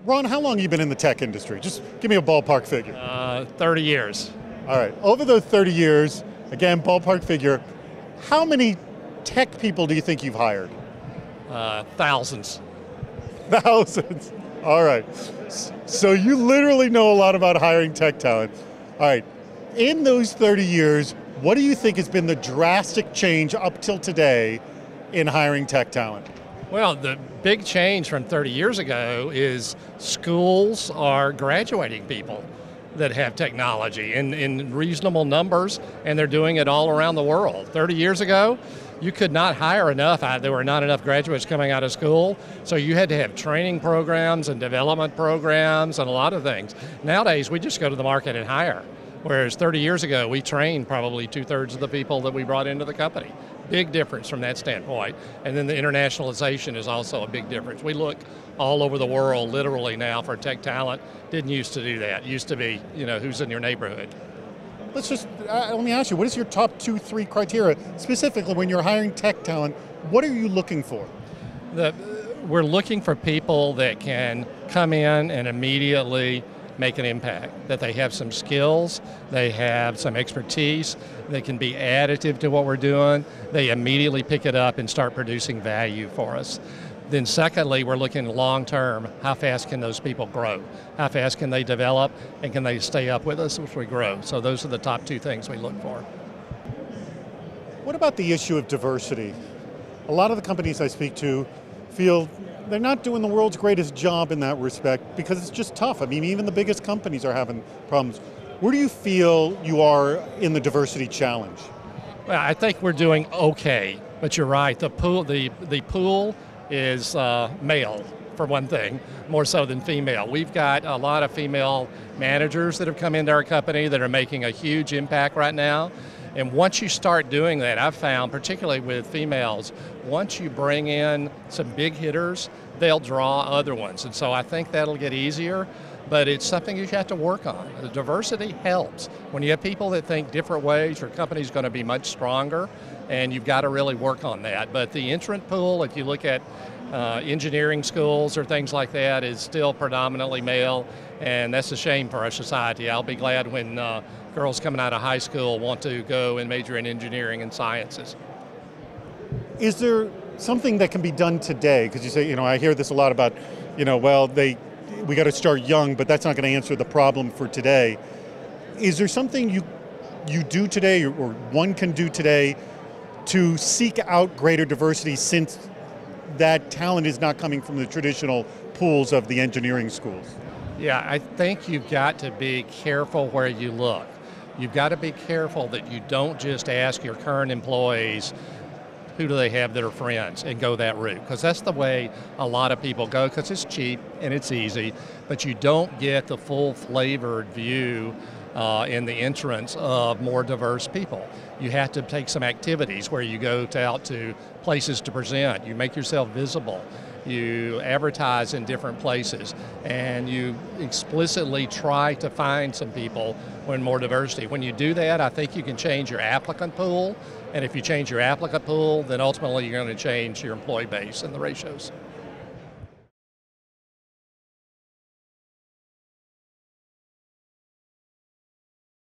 Ron, how long have you been in the tech industry? Just give me a ballpark figure. 30 years. All right, over those 30 years, again, ballpark figure, how many tech people do you think you've hired? Thousands. Thousands, all right. So you literally know a lot about hiring tech talent. All right, in those 30 years, what do you think has been the drastic change up till today in hiring tech talent? Well, the big change from 30 years ago is schools are graduating people that have technology in reasonable numbers, and they're doing it all around the world. 30 years ago, you could not hire enough. There were not enough graduates coming out of school, so you had to have training programs and development programs and a lot of things. Nowadays, we just go to the market and hire, whereas 30 years ago, we trained probably 2/3 of the people that we brought into the company. Big difference from that standpoint. And then the internationalization is also a big difference. We look all over the world literally now for tech talent. Didn't used to do that. Used to be, who's in your neighborhood. Let me ask you, what is your top 2, 3 criteria, specifically when you're hiring tech talent, what are you looking for? We're looking for people that can come in and immediately make an impact, that they have some skills, they have some expertise, they can be additive to what we're doing, they immediately pick it up and start producing value for us. Then secondly, we're looking long term, how fast can those people grow? How fast can they develop, and can they stay up with us as we grow? So those are the top 2 things we look for. What about the issue of diversity? A lot of the companies I speak to feel they're not doing the world's greatest job in that respect because it's just tough. I mean, even the biggest companies are having problems. Where do you feel you are in the diversity challenge? Well, I think we're doing okay, but you're right. The pool is male, for one thing, more so than female. We've got a lot of female managers that have come into our company that are making a huge impact right now. And once you start doing that, I've found, particularly with females, once you bring in some big hitters, they'll draw other ones. And so I think that'll get easier, but it's something you have to work on. The diversity helps. When you have people that think different ways, your company's going to be much stronger, and you've got to really work on that. But the entrant pool, if you look at engineering schools or things like that, is still predominantly male, and that's a shame for our society. I'll be glad when girls coming out of high school want to go and major in engineering and sciences. Is there something that can be done today? Because you say, I hear this a lot about, we got to start young, but that's not going to answer the problem for today. Is there something you do today, or one can do today, to seek out greater diversity, since that talent is not coming from the traditional pools of the engineering schools? Yeah, I think you've got to be careful where you look. You've got to be careful that you don't just ask your current employees, who do they have that are friends, and go that route, because that's the way a lot of people go, because it's cheap and it's easy, but you don't get the full flavored view in the entrance of more diverse people. You have to take some activities where you go out to places to present, you make yourself visible, you advertise in different places, and you explicitly try to find some people with more diversity. When you do that, I think you can change your applicant pool, and if you change your applicant pool, then ultimately you're going to change your employee base and the ratios.